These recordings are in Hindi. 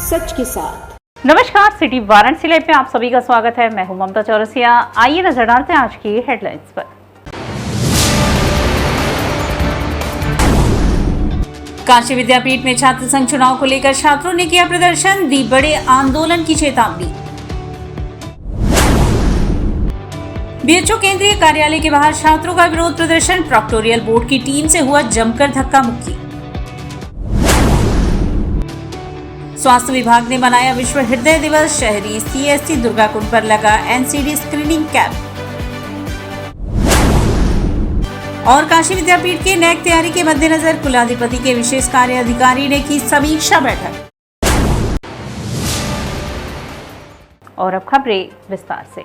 सच के साथ। नमस्कार, सिटी वाराणसी लाइव में आप सभी का स्वागत है। मैं हूं ममता चौरसिया। आइए नजर डालते हैं आज की हेडलाइंस पर। काशी विद्यापीठ में छात्र संघ चुनाव को लेकर छात्रों ने किया प्रदर्शन, दी बड़े आंदोलन की चेतावनी। बीएचओ केंद्रीय कार्यालय के बाहर छात्रों का विरोध प्रदर्शन, प्रॉक्टोरियल बोर्ड की टीम से हुआ जमकर धक्का मुक्की। स्वास्थ्य विभाग ने मनाया विश्व हृदय दिवस, शहरी सीएससी दुर्गाकुंड पर लगा एनसीडी स्क्रीनिंग कैंप। और काशी विद्यापीठ के नैक तैयारी के मद्देनजर कुलाधिपति के विशेष कार्य अधिकारी ने की समीक्षा बैठक। और अब खबरें विस्तार से।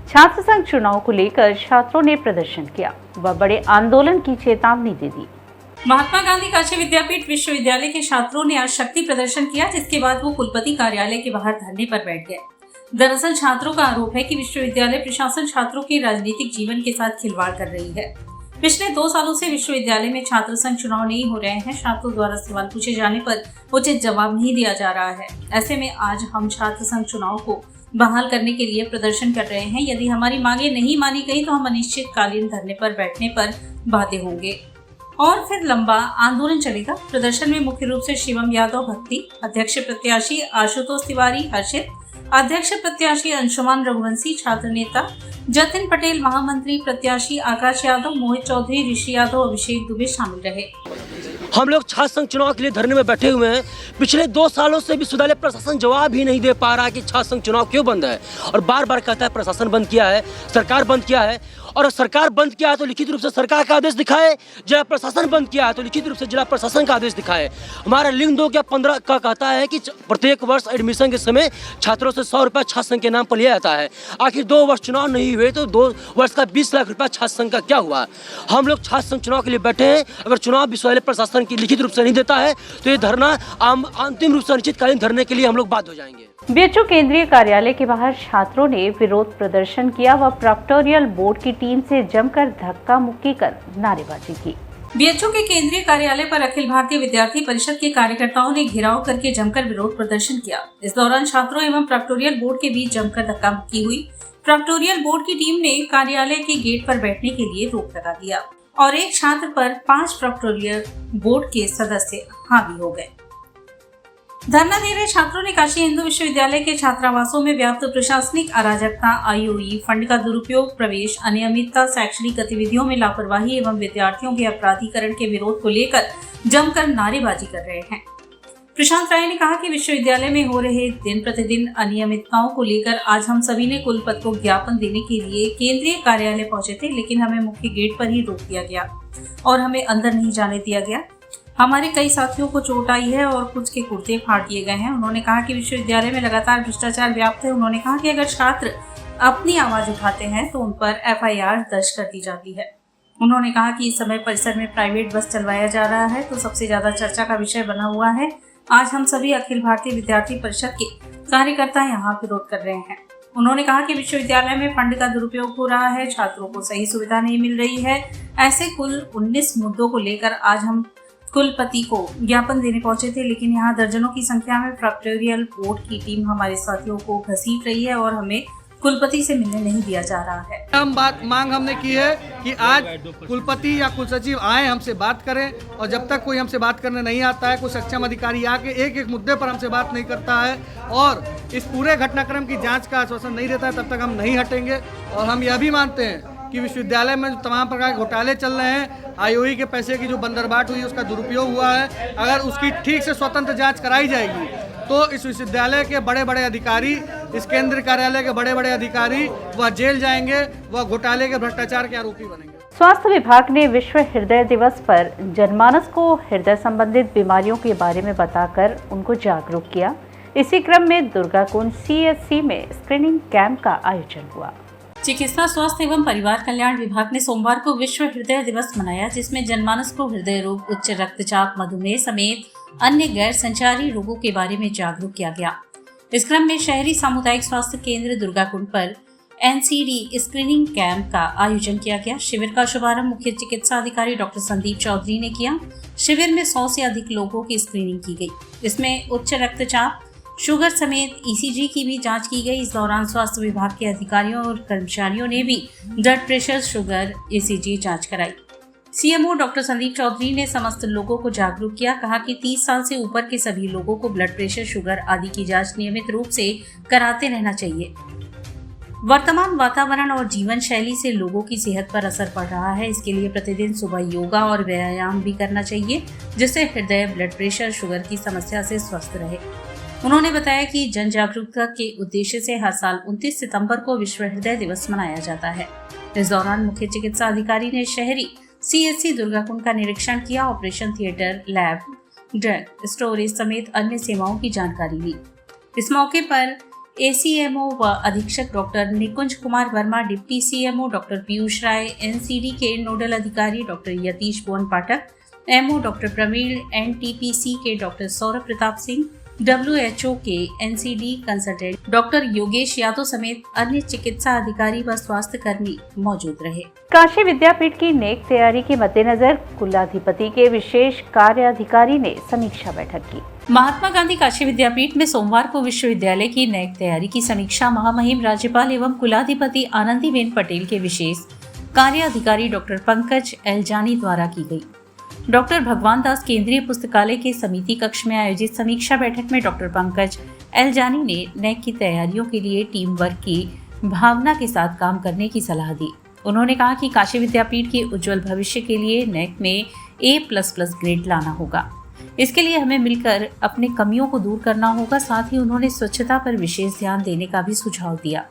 छात्र संघ चुनाव को लेकर छात्रों ने प्रदर्शन किया व बड़े आंदोलन की चेतावनी दे दी। महात्मा गांधी काशी विद्यापीठ विश्वविद्यालय के छात्रों ने आज शक्ति प्रदर्शन किया, जिसके बाद वो कुलपति कार्यालय के बाहर धरने पर बैठ गए। दरअसल छात्रों का आरोप है कि विश्वविद्यालय प्रशासन छात्रों के राजनीतिक जीवन के साथ खिलवाड़ कर रही है। पिछले 2 सालों से विश्वविद्यालय में छात्र संघ चुनाव नहीं हो रहे हैं। छात्रों द्वारा सवाल पूछे जाने पर उचित जवाब नहीं दिया जा रहा है। ऐसे में आज हम छात्र संघ चुनाव को बहाल करने के लिए प्रदर्शन कर रहे हैं। यदि हमारी मांगे नहीं मानी गई तो हम अनिश्चितकालीन धरने पर बैठने पर बाध्य होंगे और फिर लंबा आंदोलन चलेगा। प्रदर्शन में मुख्य रूप से शिवम यादव भक्ति, अध्यक्ष प्रत्याशी आशुतोष तिवारी हर्षित, अध्यक्ष प्रत्याशी अंशुमान रघुवंशी, छात्र नेता जतिन पटेल, महामंत्री प्रत्याशी आकाश यादव, मोहित चौधरी, ऋषि यादव, अभिषेक दुबे शामिल रहे। हम लोग छात्र संघ चुनाव के लिए धरने में बैठे हुए हैं। पिछले 2 सालों से विश्वविद्यालय प्रशासन जवाब ही नहीं दे पा रहा कि छात्र संघ चुनाव क्यों बंद है, और बार बार कहता है प्रशासन बंद किया है, सरकार बंद किया है। और सरकार बंद किया है तो लिखित रूप से सरकार का आदेश दिखाए, जिला प्रशासन बंद किया है तो लिखित रूप से जिला प्रशासन का आदेश दिखाए। हमारा लिंक 2 क्या 15 का कहता है कि प्रत्येक वर्ष एडमिशन के समय छात्रों से 100 रुपया छात्र संघ के नाम पर लिया जाता है। आखिर 2 वर्ष चुनाव नहीं हुए तो 2 वर्ष का 20 लाख रुपया छात्र संघ का क्या हुआ? हम लोग छात्र संघ चुनाव के लिए बैठे हैं। अगर चुनाव विश्वविद्यालय प्रशासन की लिखित रूप से नहीं देता है तो ये धरना अंतिम रूप से अनिश्चितकालीन धरने के लिए हम लोग बाध्य हो जाएंगे। बीएचओ केंद्रीय कार्यालय के बाहर छात्रों ने विरोध प्रदर्शन किया व प्रॉक्टोरियल बोर्ड की टीम से जमकर धक्का मुक्की कर नारेबाजी की। बीएचओ के केंद्रीय कार्यालय पर अखिल भारतीय विद्यार्थी परिषद के कार्यकर्ताओं ने घेराव करके जमकर विरोध प्रदर्शन किया। इस दौरान छात्रों एवं प्रॉक्टोरियल बोर्ड के बीच जमकर धक्का मुक्की हुई। प्रॉक्टोरियल बोर्ड की टीम ने कार्यालय के गेट पर बैठने के लिए रोक लगा दिया और एक छात्र पर 5 प्रॉक्टोरियल बोर्ड के सदस्य हावी हो गए। धरना दे रहे छात्रों ने काशी हिंदू विश्वविद्यालय के छात्रावासों में व्याप्त प्रशासनिक अराजकता, आईओई फंड का दुरुपयोग, प्रवेश अनियमितता, शैक्षणिक गतिविधियों में लापरवाही एवं विद्यार्थियों के अपराधीकरण के विरोध को लेकर जमकर नारेबाजी कर रहे हैं। प्रशांत राय ने कहा कि विश्वविद्यालय में हो रहे दिन प्रतिदिन अनियमितताओं को लेकर आज हम सभी ने कुलपति को ज्ञापन देने के लिए केंद्रीय कार्यालय पहुंचे थे, लेकिन हमें मुख्य गेट पर ही रोक दिया गया और हमें अंदर नहीं जाने दिया गया। हमारे कई साथियों को चोट आई है और कुछ के कुर्ते फाड़ दिए गए हैं। उन्होंने कहा कि विश्वविद्यालय में लगातार भ्रष्टाचार व्याप्त है। उन्होंने कहा कि अगर छात्र अपनी आवाज उठाते हैं तो उन पर एफआईआर दर्ज कर दी जाती है। उन्होंने कहा कि इस समय परिसर में प्राइवेट बस चलवाया जा रहा है तो सबसे ज्यादा चर्चा का विषय बना हुआ है। आज हम सभी अखिल भारतीय विद्यार्थी परिषद के कार्यकर्ता यहाँ विरोध कर रहे हैं। उन्होंने कहा कि विश्वविद्यालय में फंड का दुरुपयोग हो रहा है, छात्रों को सही सुविधा नहीं मिल रही है। ऐसे कुल 19 मुद्दों को लेकर आज हम कुलपति को ज्ञापन देने पहुंचे थे, लेकिन यहाँ दर्जनों की संख्या में प्रॉक्टोरियल बोर्ड की टीम हमारे साथियों को घसीट रही है और हमें कुलपति से मिलने नहीं दिया जा रहा है। मांग हमने की है कि आज कुलपति या कुलसचिव आए, हमसे बात करें, और जब तक कोई हमसे बात करने नहीं आता है, कोई सक्षम अधिकारी आके एक एक मुद्दे पर हमसे बात नहीं करता है और इस पूरे घटनाक्रम की जांच का आश्वासन नहीं देता है, तब तक हम नहीं हटेंगे। और हम यह भी मानते हैं कि विश्वविद्यालय में जो तमाम प्रकार के घोटाले चल रहे हैं, आईओई के पैसे की जो बंदरबाट हुई, उसका दुरुपयोग हुआ है, अगर उसकी ठीक से स्वतंत्र जांच कराई जाएगी तो इस विश्वविद्यालय के बड़े बड़े अधिकारी, इस केंद्रीय कार्यालय के बड़े बड़े अधिकारी वह जेल जाएंगे, वह घोटाले के भ्रष्टाचार के आरोपी बनेंगे। स्वास्थ्य विभाग ने विश्व हृदय दिवस पर जनमानस को हृदय संबंधित बीमारियों के बारे में बताकर उनको जागरूक किया। इसी क्रम में दुर्गाकुंड सीएससी में स्क्रीनिंग कैंप का आयोजन हुआ। चिकित्सा, स्वास्थ्य एवं परिवार कल्याण विभाग ने सोमवार को विश्व हृदय दिवस मनाया, जिसमें जनमानस को हृदय रोग, उच्च रक्तचाप, मधुमेह समेत अन्य गैर संचारी रोगों के बारे में जागरूक किया गया। इस क्रम में शहरी सामुदायिक स्वास्थ्य केंद्र दुर्गाकुंड पर एनसीडी स्क्रीनिंग कैंप का आयोजन किया गया। शिविर का शुभारंभ मुख्य चिकित्सा अधिकारी डॉक्टर संदीप चौधरी ने किया। शिविर में 100 से अधिक लोगों की स्क्रीनिंग की गई। इसमें उच्च रक्तचाप, शुगर समेत ईसीजी की भी जांच की गई। इस दौरान स्वास्थ्य विभाग के अधिकारियों और कर्मचारियों ने भी ब्लड प्रेशर, शुगर, ईसीजी जांच कराई। सीएमओ डॉक्टर संदीप चौधरी ने समस्त लोगों को जागरूक किया। कहा कि 30 साल से ऊपर के सभी लोगों को ब्लड प्रेशर, शुगर आदि की जांच नियमित रूप से कराते रहना चाहिए। वर्तमान वातावरण और जीवन शैली से लोगों की सेहत पर असर पड़ रहा है। इसके लिए प्रतिदिन सुबह योगा और व्यायाम भी करना चाहिए, जिससे हृदय, ब्लड प्रेशर, शुगर की समस्या से स्वस्थ रहे। उन्होंने बताया कि जन जागरूकता के उद्देश्य से हर साल 29 सितंबर को विश्व हृदय दिवस मनाया जाता है। इस दौरान मुख्य चिकित्सा अधिकारी ने शहरी CHC दुर्गाकुंड का निरीक्षण किया। Operation theatre, lab, drug storage समेत अन्य सेवाओं की जानकारी ली। इस मौके पर ACMO व अधीक्षक doctor Nikunj Kumar Verma, deputy CMO doctor Piyush Rai, NCD के नोडल अधिकारी doctor Yatish Bhuvan Pathak, MO doctor Praveen, NTPC के डॉक्टर सौरभ प्रताप सिंह, WHO के NCD consultant doctor Yogesh Yadav समेत अन्य चिकित्सा अधिकारी व स्वास्थ्य कर्मी मौजूद रहे। काशी विद्यापीठ की नेक तैयारी के मद्देनजर कुलाधिपति के विशेष कार्य अधिकारी ने समीक्षा बैठक की। महात्मा गांधी काशी विद्यापीठ में सोमवार को विश्वविद्यालय की नेक तैयारी की समीक्षा महामहिम राज्यपाल एवं कुलाधिपति आनंदीबेन पटेल के विशेष कार्य अधिकारी डॉक्टर पंकज एलजानी द्वारा की गई। डॉक्टर भगवान दास केंद्रीय पुस्तकालय के समिति कक्ष में आयोजित समीक्षा बैठक में डॉक्टर पंकज एलजानी ने नेक की तैयारियों के लिए टीम वर्क की भावना के साथ काम करने की सलाह दी। उन्होंने कहा कि काशी विद्यापीठ के उज्जवल भविष्य के लिए नेक में A++ ग्रेड लाना होगा। इसके लिए हमें मिलकर अपने कमियों को दूर करना होगा। साथ ही उन्होंने स्वच्छता पर विशेष ध्यान देने का भी सुझाव दिया।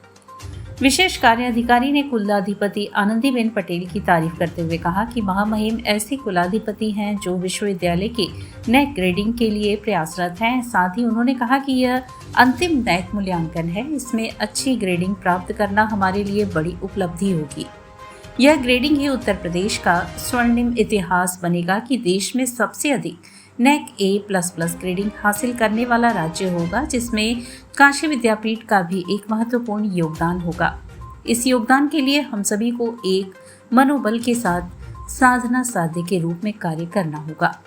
विशेष कार्य अधिकारी ने कुलाधिपति आनंदीबेन पटेल की तारीफ करते हुए कहा कि महामहिम ऐसे कुलाधिपति हैं जो विश्वविद्यालय के नेक ग्रेडिंग के लिए प्रयासरत हैं। साथ ही उन्होंने कहा कि यह अंतिम नेक मूल्यांकन है। इसमें अच्छी ग्रेडिंग प्राप्त करना हमारे लिए बड़ी उपलब्धि होगी। यह ग्रेडिंग ही उत्तर प्रदेश का स्वर्णिम इतिहास बनेगा कि देश में सबसे अधिक नेक A++ ग्रेडिंग हासिल करने वाला राज्य होगा, जिसमें काशी विद्यापीठ का भी एक महत्वपूर्ण योगदान होगा। इस योगदान के लिए हम सभी को एक मनोबल के साथ साधना साध्य के रूप में कार्य करना होगा।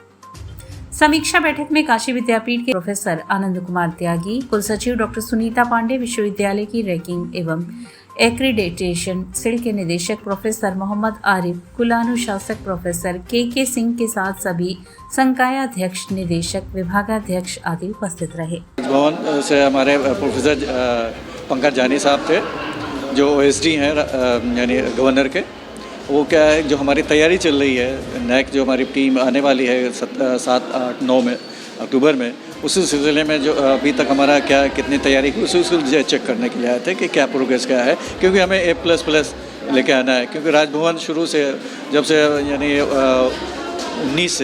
समीक्षा बैठक में काशी विद्यापीठ के प्रोफेसर आनंद कुमार त्यागी, कुलसचिव डॉक्टर सुनीता पांडे, विश्वविद्यालय की रैंकिंग एवं एक्रीडेटेशन सेल के निदेशक प्रोफेसर मोहम्मद आरिफ, कुलानुशासक प्रोफेसर के सिंह के साथ सभी संकायाध्यक्ष, निदेशक, विभागाध्यक्ष आदि उपस्थित रहे। भवन से हमारे प्रोफेसर पंकज जानी साहब थे, जो OSD हैं यानी गवर्नर के। वो क्या है, जो हमारी तैयारी चल रही है नेक, जो हमारी टीम आने वाली है 7, 8, 9 में अक्टूबर में, उसी सिलसिले में जो अभी तक हमारा क्या कितनी तैयारी की उसी चेक करने के लिए आए थे कि क्या प्रोग्रेस क्या है, क्योंकि हमें A++ लेके आना है। क्योंकि राजभवन शुरू से जब से यानी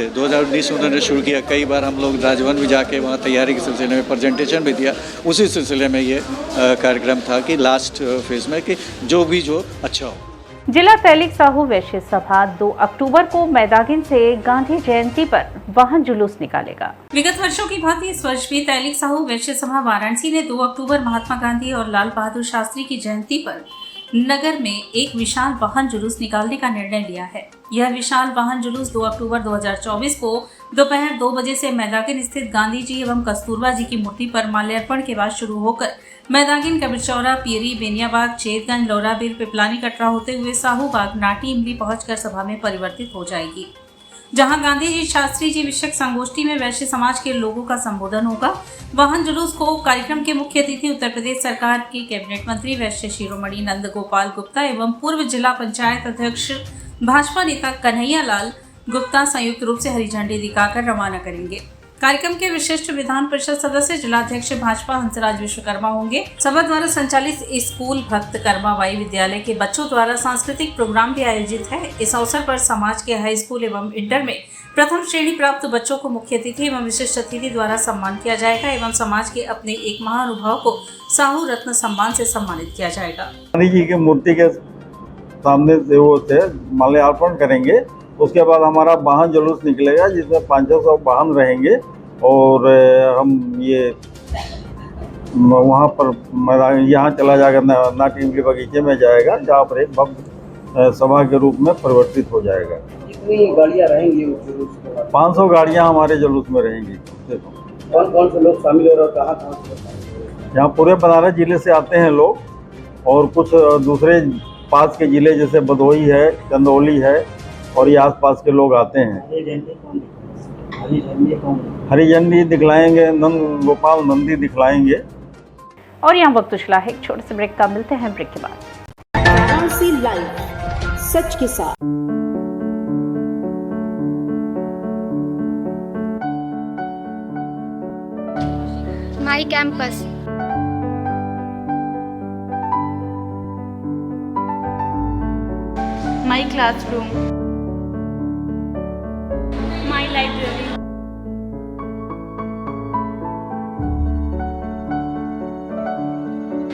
2019 में उन्होंने शुरू किया, कई बार हम लोग राजभवन भी जाके वहाँ तैयारी के सिलसिले में प्रेजेंटेशन भी दिया। उसी सिलसिले में ये कार्यक्रम था कि लास्ट फेज में कि जो अच्छा हो। जिला तैलिक साहू वैश्य सभा 2 अक्टूबर को मैदागिन से गांधी जयंती पर वाहन जुलूस निकालेगा। विगत वर्षों की भांति इस वर्ष भी तैलिक साहू वैश्य सभा वाराणसी ने 2 अक्टूबर महात्मा गांधी और लाल बहादुर शास्त्री की जयंती पर नगर में एक विशाल वाहन जुलूस निकालने का निर्णय लिया है। यह विशाल वाहन जुलूस 2 अक्टूबर 2024 को दोपहर 2 बजे से मैदागिन स्थित गांधी जी एवं कस्तूरबा जी की मूर्ति पर माल्यार्पण के बाद शुरू होकर मैदागिन, कबीरचौरा, पियरी, बेनियाबाग, चेतगंज, लौराबीर, पिपलानी, कटरा होते हुए साहूबाग, नाटी, इमली पहुंचकर सभा में परिवर्तित हो जाएगी, जहां गांधी जी, शास्त्री जी विषयक संगोष्ठी में वैश्य समाज के लोगों का संबोधन होगा। वाहन जुलूस को कार्यक्रम के मुख्य अतिथि उत्तर प्रदेश सरकार के कैबिनेट मंत्री वैश्य शिरोमणि नंद गोपाल गुप्ता एवं पूर्व जिला पंचायत अध्यक्ष भाजपा नेता कन्हैया लाल गुप्ता संयुक्त रूप से हरी झंडी दिखाकर रवाना करेंगे। कार्यक्रम के विशिष्ट विधान परिषद सदस्य जिलाध्यक्ष भाजपा हंसराज विश्वकर्मा होंगे। सभा द्वारा संचालित स्कूल भक्त कर्मा बाई विद्यालय के बच्चों द्वारा सांस्कृतिक प्रोग्राम भी आयोजित है। इस अवसर पर समाज के हाई स्कूल एवं इंटर में प्रथम श्रेणी प्राप्त बच्चों को मुख्य अतिथि एवं विशिष्ट अतिथि द्वारा सम्मान किया जाएगा एवं समाज के अपने एक महानुभाव को साहू रत्न सम्मान से सम्मानित किया जाएगा। गांधी जी की मूर्ति के सामने से वो माल्यार्पण करेंगे। उसके बाद हमारा वाहन जुलूस निकलेगा, जिसमें 500 वाहन रहेंगे और हम ये वहाँ पर यहाँ चला जाएगा, नाटी इमली बगीचे में जाएगा, जहाँ पर एक भव्य सभा के रूप में परिवर्तित हो जाएगा। कितनी गाड़ियाँ रहेंगी? 500 गाड़ियाँ हमारे जुलूस में रहेंगी। कौन कौन से लोग शामिल हो रहे हैं, कहाँ कहाँ से? यहाँ पूरे बनारस जिले से आते हैं लोग, और कुछ दूसरे पास के ज़िले जैसे भदोही है, चंदौली है, और ये आसपास के लोग आते हैं। हरी झंडी दिखलाएंगे, नंद गोपाल नंदी दिखलाएंगे। और यहाँ वक्त उछला है एक छोटे से ब्रेक का, मिलते हैं ब्रेक के बाद। वाराणसी लाइव, सच के साथ। My campus, my classroom, my library,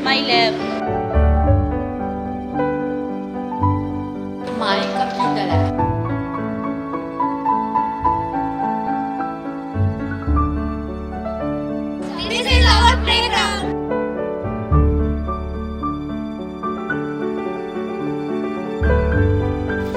my lab, my computer lab, this is our playground.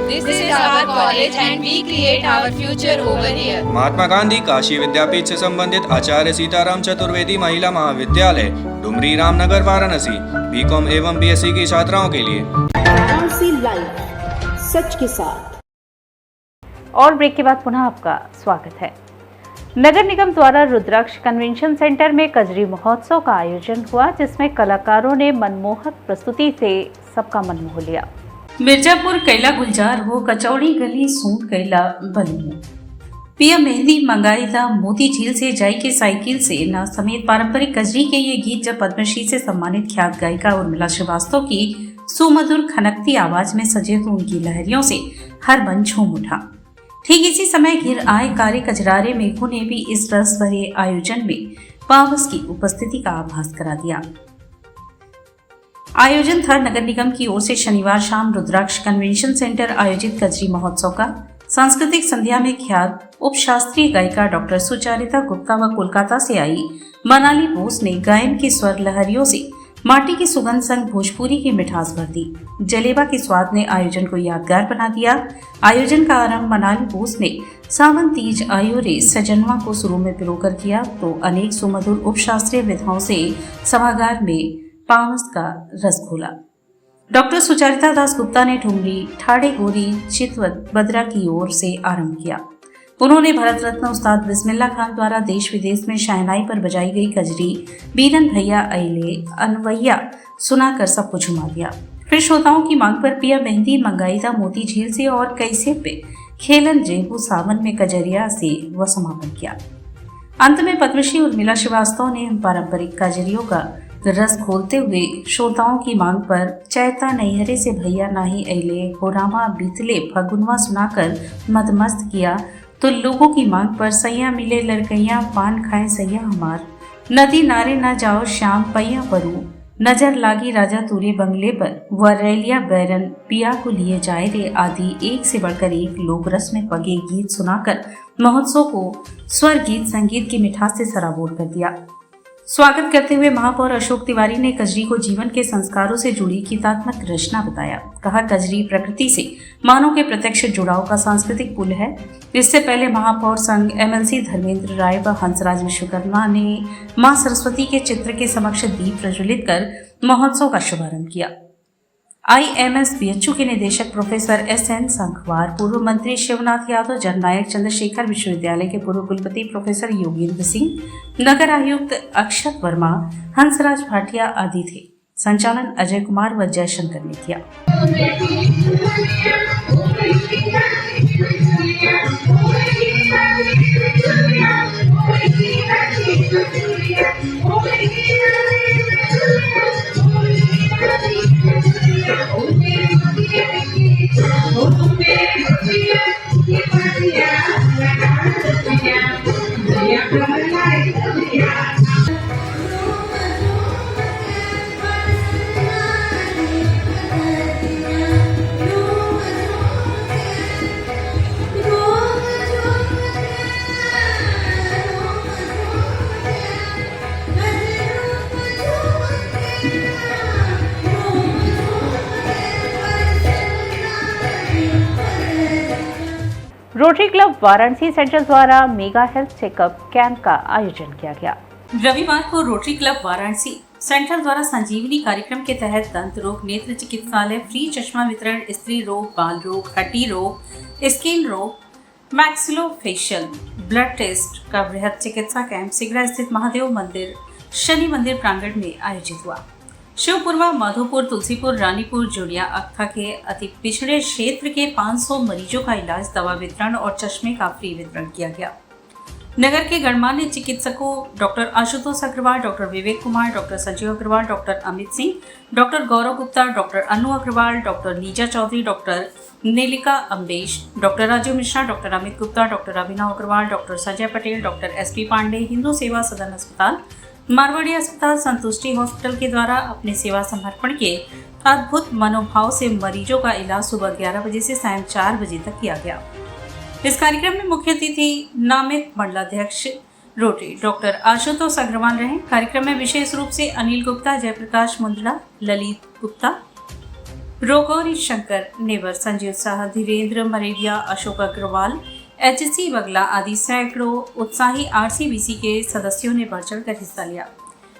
This is our college and we create our future over here. Mahatma Gandhi Kashi विद्यापीठ से संबंधित आचार्य सीताराम चतुर्वेदी महिला महाविद्यालय, डुमरी रामनगर, वाराणसी, बीकॉम एवं बीएससी की छात्राओं के लिए। वाराणसी लाइव, सच के साथ। और ब्रेक के बाद पुनः आपका स्वागत है। नगर निगम द्वारा रुद्राक्ष कन्वेंशन सेंटर में कजरी महोत्सव का आयोजन हुआ, जिसमें कलाकारों ने मनमोहक प्रस्तुति से सबका मन मोह लिया। मिर्जापुर कैला गुलजार हो, कचौड़ी गली सूट कैला बनी। पिया मेहंदी मंगाईदा मोती झील से जाई के साइकिल से ना समेत पारंपरिक कजरी के ये गीत जब पद्मश्री से सम्मानित ख्यात गायिका उर्मिला श्रीवास्तव की सुमधुर खनकती आवाज में सजे तो उनकी लहरियों से हर मन झूम उठा। ठीक इसी समय घिर आए कारे कजरारे मेघों ने भी इस रस भरे आयोजन में पावस की उपस्थिति का आभास करा दिया। आयोजन था नगर निगम की ओर से शनिवार शाम रुद्राक्ष कन्वेंशन सेंटर आयोजित कजरी महोत्सव का। सांस्कृतिक संध्या में ख्यात उप शास्त्रीय गायिका डॉक्टर सुचारिता गुप्ता व कोलकाता से आई मनाली बोस ने गायन की स्वर लहरियों से माटी की सुगंध संग भोजपुरी की मिठास भर दी। जलेबा के स्वाद ने आयोजन को यादगार बना दिया। आयोजन का आरंभ मनाली बोस ने सावन तीज आयो रे सजनवा को सुरों में पिरोकर किया, तो अनेक सुमधुर उप शास्त्रीय विधाओं से सभागार में पावस का रस घोला। डॉक्टर सुचारिता दास गुप्ता ने ठुमरी ठाड़े गोरी चितवत बद्रा की ओर से आरंभ किया। उन्होंने भारत रत्न उस्ताद बिस्मिल्लाह खान द्वारा देश विदेश में शहनाई पर बजाई गई कजरी बीरन भैया अले अनवैया सुनाकर सबको झुमा दिया। फिर श्रोताओं की मांग पर पिया मेहंदी मंगाईदा मोती झील से और कैसे पे खेलन जेबू सावन में कजरिया से वह समापन किया। अंत में पद्मश्री उर्मिला श्रीवास्तव ने पारंपरिक कजरियों का रस खोलते हुए श्रोताओं की मांग पर चैता नैहरे से भैया नाही अले हो रामा बीतले फगुनवा सुनाकर मदमस्त किया, तो लोगों की मांग पर सैया मिले लड़कैया पान खाए सैया हमार, नदी नारे न जाओ श्याम पैया परू, नजर लागी राजा तूरे बंगले पर, व रैलिया बैरन पिया को लिए जाए रे आदि एक से बढ़कर एक लोग रस में पगे गीत सुनाकर महोत्सव को स्वर गीत संगीत की मिठास से सराबोर कर दिया। स्वागत करते हुए महापौर अशोक तिवारी ने कजरी को जीवन के संस्कारों से जुड़ी गीतात्मक रचना बताया। कहा, कजरी प्रकृति से मानव के प्रत्यक्ष जुड़ाव का सांस्कृतिक पुल है। इससे पहले महापौर संघ एमएलसी धर्मेंद्र राय व हंसराज विश्वकर्मा ने मां सरस्वती के चित्र के समक्ष दीप प्रज्वलित कर महोत्सव का शुभारंभ किया। आईएमएस बीएचयू के निदेशक प्रोफेसर एसएन संखवार, पूर्व मंत्री शिवनाथ यादव, जननायक चंद्रशेखर विश्वविद्यालय के पूर्व कुलपति प्रोफेसर योगेंद्र सिंह, नगर आयुक्त अक्षत वर्मा, हंसराज भाटिया आदि थे। संचालन अजय कुमार व जयशंकर ने किया। रोटरी क्लब वाराणसी सेंटर द्वारा मेगा हेल्थ चेकअप कैंप का आयोजन किया गया। रविवार को रोटरी क्लब वाराणसी सेंटर द्वारा संजीवनी कार्यक्रम के तहत दंत रोग, नेत्र चिकित्सालय, फ्री चश्मा वितरण, स्त्री रोग, बाल रोग, हड्डी रोग, स्किन रोग, मैक्सिलोफेशियल, ब्लड टेस्ट का वृहद चिकित्सा कैंप सिगरा स्थित महादेव मंदिर शनि मंदिर प्रांगण में आयोजित हुआ। शिवपुरवा, माधोपुर, तुलसीपुर, रानीपुर, जोड़िया, अक्था के अति पिछड़े क्षेत्र के 500 मरीजों का इलाज, दवा वितरण और चश्मे का फ्री वितरण किया गया। नगर के गणमान्य चिकित्सकों doctor Ashutosh Agarwal, doctor Vivek Kumar, doctor Sanjeev Agarwal, doctor Amit Singh, doctor Gaurav Gupta, doctor Anu Agarwal, doctor Liza Chaudhary, doctor Nilika Ambesh, doctor Raju Mishra, doctor Amit Gupta, doctor Abhinav Agarwal, doctor Sanjay Patel, doctor SP Pandey, Hindu Seva Sadan अस्पताल, मारवाड़ी अस्पताल, संतुष्टि हॉस्पिटल के द्वारा अपने सेवा समर्पण के अद्भुत मनोभाव से मरीजों का इलाज सुबह 11 बजे से सायं 4 बजे तक किया गया। इस कार्यक्रम में मुख्य अतिथि नामित मंडलाध्यक्ष रोटरी डॉक्टर आशुतोष अग्रवाल रहे। कार्यक्रम में विशेष रूप से अनिल गुप्ता, जयप्रकाश मुंदड़ा, ललित गुप्ता, रोगौरी शंकर नेवर, संजीव शाह, धीरेन्द्र मरेविया, अशोक अग्रवाल, HC बगला आदि सैकड़ों उत्साही RCBC के सदस्यों ने बढ़ चढ़कर हिस्सा लिया।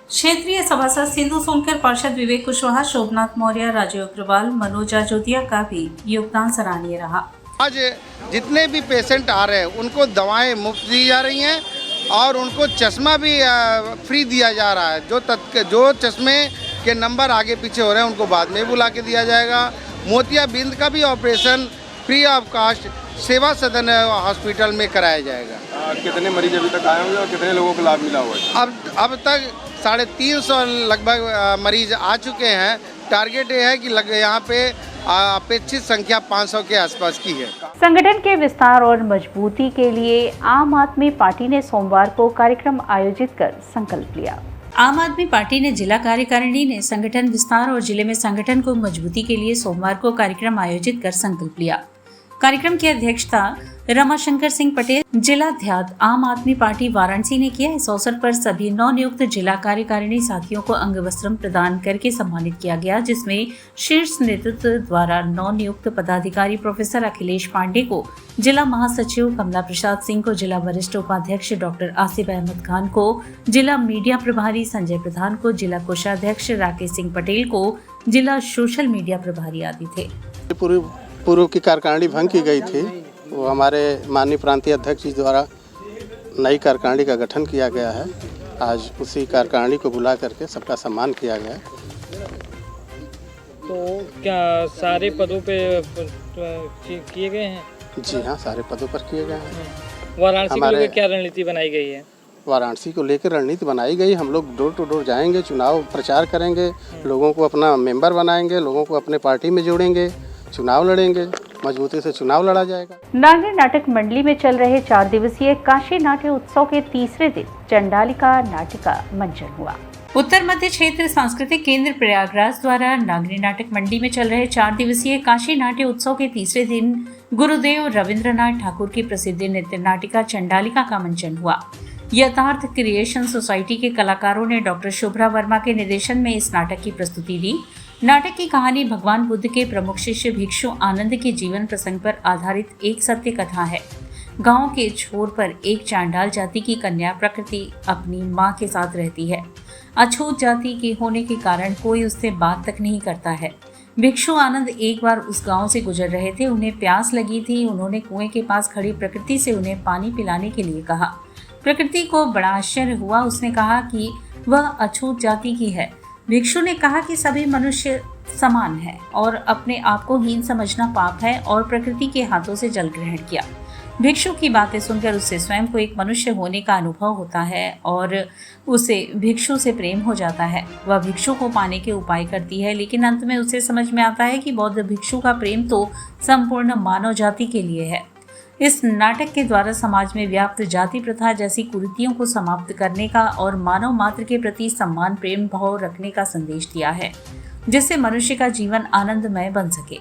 क्षेत्रीय सभासद सिंधु सोनकर, पार्षद विवेक कुशवाहा, शोभनाथ मौर्य, राजीव अग्रवाल, मनोज जोतिया का भी योगदान सराहनीय रहा। आज जितने भी पेशेंट आ रहे हैं उनको दवाएं मुफ्त दी जा रही हैं और उनको चश्मा भी फ्री दिया जा रहा है। जो चश्मे के नंबर आगे पीछे हो रहे हैं उनको बाद में बुला के दिया जाएगा। मोतियाबिंद का भी ऑपरेशन फ्री ऑफ कास्ट सेवा सदन हॉस्पिटल में कराया जाएगा। कितने मरीज अभी तक आए होंगे और कितने लोगों को लाभ मिला हुआ है? अब तक 350 लगभग मरीज आ चुके हैं। टारगेट ये है कि यहाँ पे अपेक्षित संख्या 500 के आसपास की है। संगठन के विस्तार और मजबूती के लिए आम आदमी पार्टी ने सोमवार को कार्यक्रम आयोजित कर संकल्प लिया। आम आदमी पार्टी ने जिला कार्यकारिणी ने संगठन विस्तार और जिले में संगठन को मजबूती के लिए सोमवार को कार्यक्रम आयोजित कर संकल्प लिया। कार्यक्रम की अध्यक्षता रमाशंकर सिंह पटेल, जिलाध्यक्ष आम आदमी पार्टी वाराणसी ने किया। इस अवसर पर सभी नवनियुक्त जिला कार्यकारिणी साथियों को अंग वस्त्रम प्रदान करके सम्मानित किया गया, जिसमें शीर्ष नेतृत्व द्वारा नवनियुक्त पदाधिकारी प्रोफेसर अखिलेश पांडे को, जिला महासचिव कमला प्रसाद सिंह को, जिला वरिष्ठ उपाध्यक्ष डॉक्टर आसिफ अहमद खान को, जिला मीडिया प्रभारी संजय प्रधान को, जिला कोषाध्यक्ष राकेश सिंह पटेल को, जिला सोशल मीडिया प्रभारी आदि थे। पूर्व की कार्यकारिणी भंग की गई थी, वो हमारे माननीय प्रांतीय अध्यक्ष जी द्वारा नई कार्यकारिणी का गठन किया गया है। आज उसी कार्यकारिणी को बुला करके सबका सम्मान किया गया। तो क्या सारे पदों पे किए गए हैं? जी हाँ, सारे पदों पर किए गए हैं। वाराणसी को लेकर क्या रणनीति बनाई गई है? वाराणसी को लेकर रणनीति बनाई गई। हम लोग डोर टू डोर जाएंगे, चुनाव प्रचार करेंगे, लोगों को अपना मेंबर बनाएंगे, लोगों को अपने पार्टी में जोड़ेंगे, चुनाव लड़ेंगे, मजबूती से चुनाव लड़ा जाएगा। नागरी नाटक मंडली में चल रहे 4 दिवसीय काशी नाट्य उत्सव के तीसरे दिन चंडालिका नाट्य का मंचन हुआ। उत्तर मध्य क्षेत्र सांस्कृतिक केंद्र प्रयागराज द्वारा नागरी नाटक मंडली में चल रहे 4 दिवसीय काशी नाट्य उत्सव के तीसरे दिन गुरुदेव रविंद्रनाथ ठाकुर की प्रसिद्ध नृत्य नाटिका चंडालिका का मंचन हुआ। यथार्थ क्रिएशन सोसाइटी के कलाकारों ने डॉक्टर शुभ्रा वर्मा के निर्देशन में इस नाटक की प्रस्तुति दी। नाटक की कहानी भगवान बुद्ध के प्रमुख शिष्य भिक्षु आनंद के जीवन प्रसंग पर आधारित एक सत्य कथा है। गांव के छोर पर एक चांडाल जाति की कन्या प्रकृति अपनी मां के साथ रहती है। अछूत जाति के होने के कारण कोई उससे बात तक नहीं करता है। भिक्षु आनंद एक बार उस गांव से गुजर रहे थे। उन्हें प्यास लगी थी। उन्होंने कुएं के पास खड़ी प्रकृति से उन्हें पानी पिलाने के लिए कहा। प्रकृति को बड़ा आश्चर्य हुआ। उसने कहा कि वह अछूत जाति की है। भिक्षु ने कहा कि सभी मनुष्य समान हैं और अपने आप को हीन समझना पाप है, और प्रकृति के हाथों से जल ग्रहण किया। भिक्षु की बातें सुनकर उससे स्वयं को एक मनुष्य होने का अनुभव होता है और उसे भिक्षु से प्रेम हो जाता है। वह भिक्षु को पाने के उपाय करती है, लेकिन अंत में उसे समझ में आता है कि बौद्ध भिक्षु का प्रेम तो संपूर्ण मानव जाति के लिए है। इस नाटक के द्वारा समाज में व्याप्त जाति प्रथा जैसी कुरीतियों को समाप्त करने का और मानव मात्र के प्रति सम्मान प्रेम भाव रखने का संदेश दिया है, जिससे मनुष्य का जीवन आनंदमय बन सके।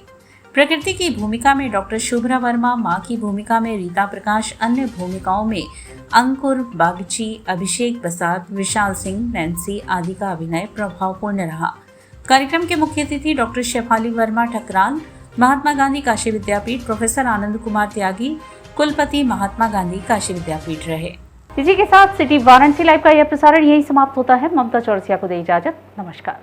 प्रकृति की भूमिका में डॉक्टर शुभ्रा वर्मा, मां की भूमिका में रीता प्रकाश, अन्य भूमिकाओं में अंकुर बागची, अभिषेक प्रसाद, विशाल सिंह, नैन्सी आदि का अभिनय प्रभावपूर्ण रहा। कार्यक्रम के मुख्य अतिथि डॉक्टर शेफाली वर्मा ठकराल, महात्मा गांधी काशी विद्यापीठ, प्रोफेसर आनंद कुमार त्यागी, कुलपति महात्मा गांधी काशी विद्यापीठ रहे। इसी के साथ सिटी वाराणसी लाइव का यह प्रसारण यही समाप्त होता है। ममता चौरसिया को दे इजाजत। नमस्कार।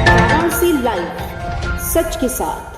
वाराणसी लाइव, सच के साथ।